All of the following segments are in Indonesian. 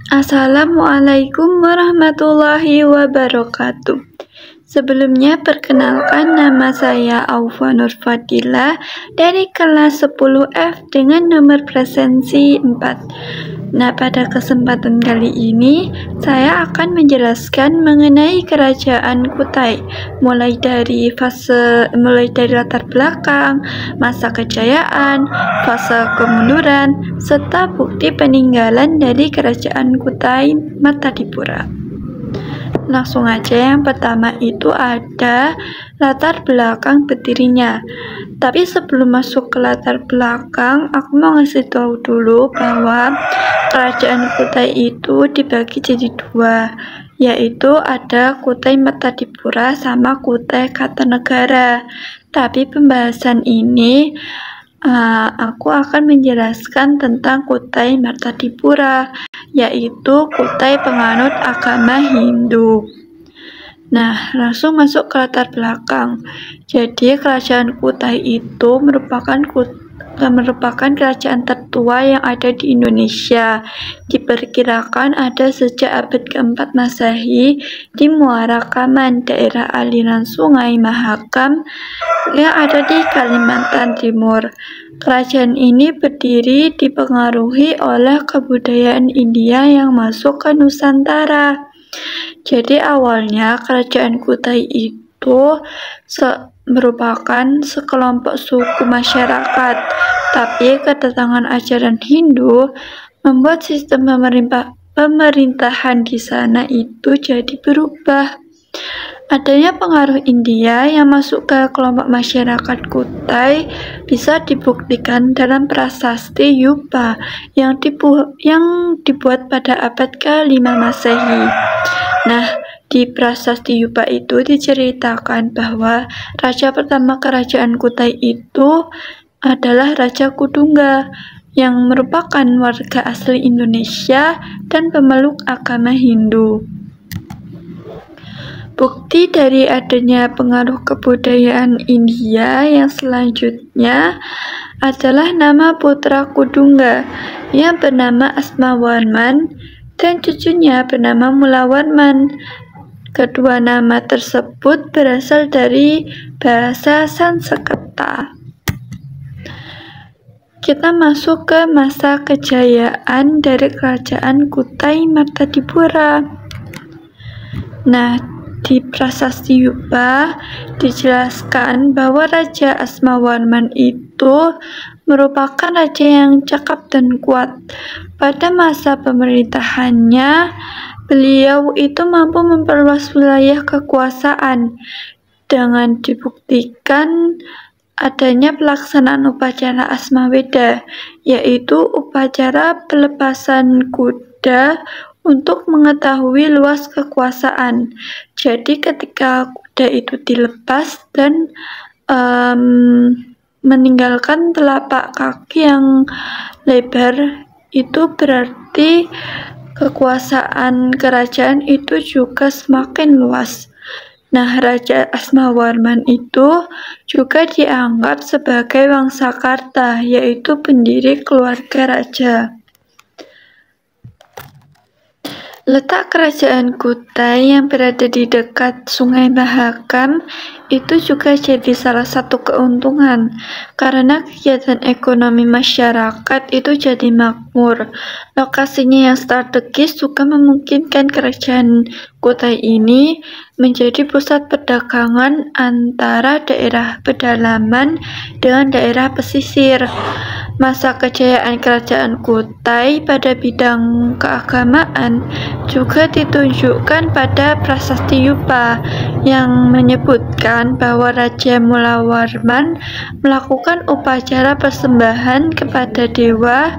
Assalamualaikum warahmatullahi wabarakatuh. Sebelumnya perkenalkan, nama saya Aufa Nur Fadila dari kelas 10F dengan nomor presensi 4. Nah, pada kesempatan kali ini saya akan menjelaskan mengenai Kerajaan Kutai, mulai dari latar belakang, masa kejayaan, fase kemunduran, serta bukti peninggalan dari Kerajaan Kutai Martadipura. Langsung aja, yang pertama itu ada latar belakang berdirinya. Tapi sebelum masuk ke latar belakang, aku mau ngasih tahu dulu bahwa Kerajaan Kutai itu dibagi jadi dua, yaitu ada Kutai Martadipura sama Kutai Kartanegara. Tapi pembahasan ini aku akan menjelaskan tentang Kutai Martadipura, yaitu Kutai penganut agama Hindu. Nah, langsung masuk ke latar belakang. Jadi, Kerajaan Kutai itu merupakan kerajaan tertua yang ada di Indonesia. Diperkirakan ada sejak abad keempat Masehi di Muara Kaman, daerah aliran Sungai Mahakam yang ada di Kalimantan Timur. Kerajaan ini berdiri dipengaruhi oleh kebudayaan India yang masuk ke Nusantara. Jadi awalnya Kerajaan Kutai itu merupakan sekelompok suku masyarakat, tapi kedatangan ajaran Hindu membuat sistem pemerintahan di sana itu jadi berubah. Adanya pengaruh India yang masuk ke kelompok masyarakat Kutai bisa dibuktikan dalam prasasti Yupa yang dibuat pada abad ke-5 Masehi. Nah, di prasasti Yupa itu diceritakan bahwa raja pertama Kerajaan Kutai itu adalah Raja Kudungga yang merupakan warga asli Indonesia dan pemeluk agama Hindu. Bukti dari adanya pengaruh kebudayaan India yang selanjutnya adalah nama putra Kudungga yang bernama Asmawarman dan cucunya bernama Mulawarman. Kedua nama tersebut berasal dari bahasa Sanskerta. Kita masuk ke masa kejayaan dari Kerajaan Kutai Martadipura. Nah, di prasasti Yupa dijelaskan bahwa Raja Asmawarman itu merupakan raja yang cakap dan kuat. Pada masa pemerintahannya, beliau itu mampu memperluas wilayah kekuasaan dengan dibuktikan adanya pelaksanaan upacara Asmaweda, yaitu upacara pelepasan kuda untuk mengetahui luas kekuasaan. Jadi ketika kuda itu dilepas dan meninggalkan telapak kaki yang lebar, itu berarti kekuasaan kerajaan itu juga semakin luas. Nah, Raja Asmawarman itu juga dianggap sebagai Wangsakarta, yaitu pendiri keluarga raja. Letak Kerajaan Kutai yang berada di dekat Sungai Mahakam itu juga jadi salah satu keuntungan, karena kegiatan ekonomi masyarakat itu jadi makmur. Lokasinya yang strategis juga memungkinkan Kerajaan Kutai ini menjadi pusat perdagangan antara daerah pedalaman dengan daerah pesisir. Masa kejayaan Kerajaan Kutai pada bidang keagamaan juga ditunjukkan pada prasasti Yupa yang menyebutkan bahwa Raja Mulawarman melakukan upacara persembahan kepada dewa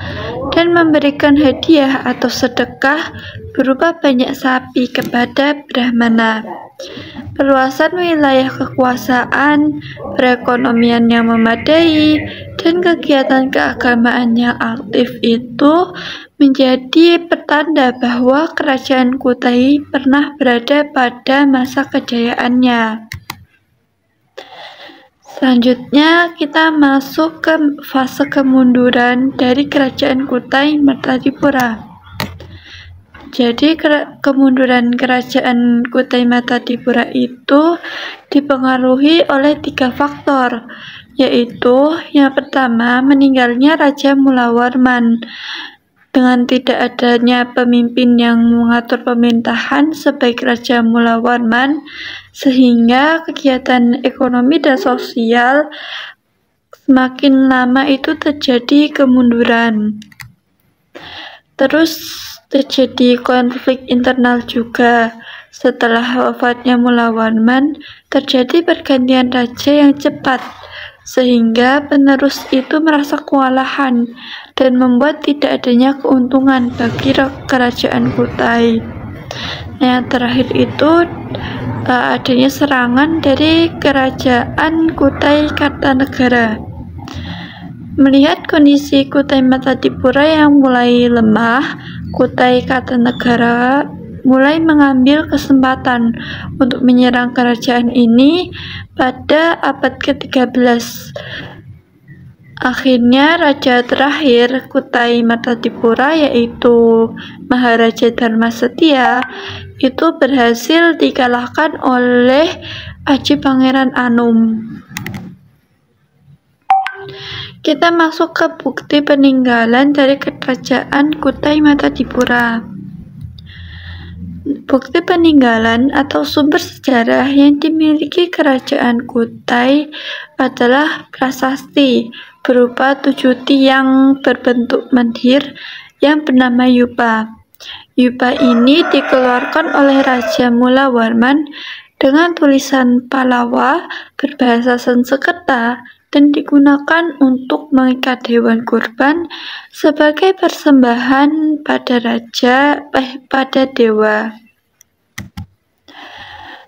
dan memberikan hadiah atau sedekah berupa banyak sapi kepada Brahmana. Perluasan wilayah kekuasaan, perekonomian yang memadai, dan kegiatan keagamaan yang aktif itu menjadi pertanda bahwa Kerajaan Kutai pernah berada pada masa kejayaannya. Selanjutnya kita masuk ke fase kemunduran dari Kerajaan Kutai Martadipura. Jadi kemunduran kerajaan Kutai Matadipura itu dipengaruhi oleh 3 faktor, yaitu yang pertama meninggalnya Raja Mulawarman. Dengan tidak adanya pemimpin yang mengatur pemerintahan sebaik Raja Mulawarman, sehingga kegiatan ekonomi dan sosial semakin lama itu terjadi kemunduran. Terus terjadi konflik internal juga. Setelah wafatnya Mulawarman, terjadi pergantian raja yang cepat, sehingga penerus itu merasa kewalahan dan membuat tidak adanya keuntungan bagi kerajaan Kutai. Yang terakhir itu adanya serangan dari kerajaan Kutai Kartanegara. Melihat kondisi Kutai Matadipura yang mulai lemah, Kutai Kartanegara mulai mengambil kesempatan untuk menyerang kerajaan ini pada abad ke-13. Akhirnya raja terakhir Kutai Matadipura, yaitu Maharaja Dharmasetia, itu berhasil dikalahkan oleh Aji Pangeran Anum. Kita masuk ke bukti peninggalan dari kerajaan Kutai Matadipura. Bukti peninggalan atau sumber sejarah yang dimiliki kerajaan Kutai adalah prasasti berupa 7 tiang berbentuk menhir yang bernama yupa. Yupa ini dikeluarkan oleh Raja Mulawarman dengan tulisan Pallava berbahasa Sanskerta dan digunakan untuk mengikat hewan kurban sebagai persembahan pada dewa.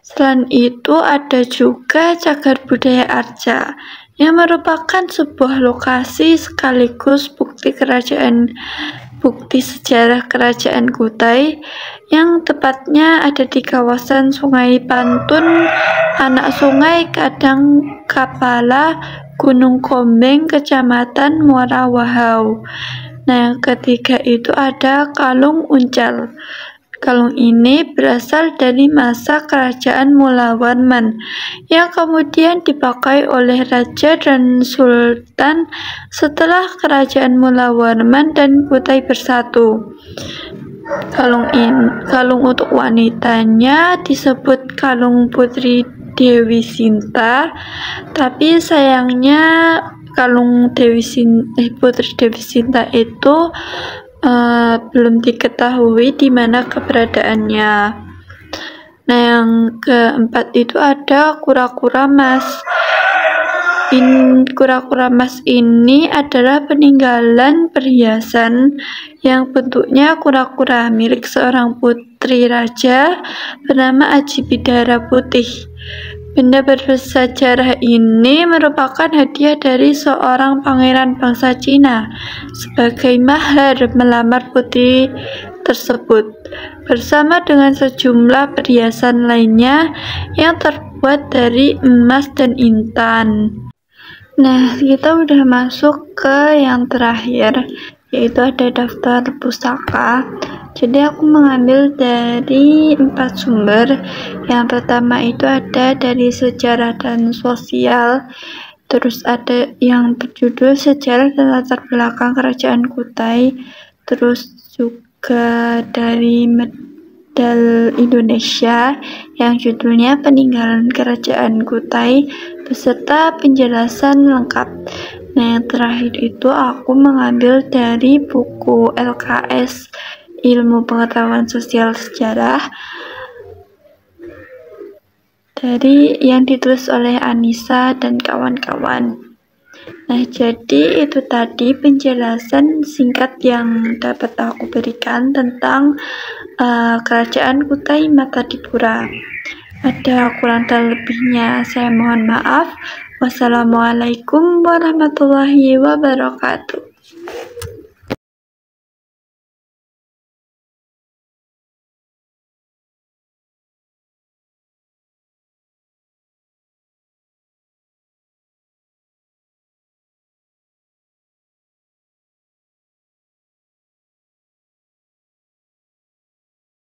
Selain itu ada juga Cagar Budaya Arca yang merupakan sebuah lokasi sekaligus bukti sejarah kerajaan Kutai yang tepatnya ada di kawasan Sungai Pantun, anak Sungai Kadang Kapala, Gunung Kombeng, Kecamatan Muara Wahau. Nah, yang ketiga itu ada Kalung Uncal. Kalung ini berasal dari masa kerajaan Mulawarman yang kemudian dipakai oleh raja dan sultan setelah kerajaan Mulawarman dan Kutai bersatu. Kalung untuk wanitanya disebut Kalung Putri Dewi Sinta, tapi sayangnya kalung Putri Dewi Sinta itu belum diketahui di mana keberadaannya. Nah, yang keempat itu ada kura-kura mas. Kura-kura mas ini adalah peninggalan perhiasan yang bentuknya kura-kura milik seorang putri raja bernama Aji Bidara Putih. Benda bersejarah ini merupakan hadiah dari seorang pangeran bangsa Cina sebagai mahar melamar putri tersebut, bersama dengan sejumlah perhiasan lainnya yang terbuat dari emas dan intan. Nah, kita udah masuk ke yang terakhir, yaitu ada daftar pustaka. Jadi aku mengambil dari 4 sumber. Yang pertama itu ada dari sejarah dan sosial, terus ada yang berjudul sejarah dan latar belakang kerajaan Kutai, terus juga dari Medal Indonesia yang judulnya Peninggalan Kerajaan Kutai beserta penjelasan lengkap. Nah, yang terakhir itu aku mengambil dari buku LKS Ilmu Pengetahuan Sosial Sejarah dari yang ditulis oleh Anissa dan kawan-kawan. Nah, jadi itu tadi penjelasan singkat yang dapat aku berikan tentang kerajaan Kutai Matadipura. Ada kurang dan lebihnya saya mohon maaf. Wassalamualaikum warahmatullahi wabarakatuh.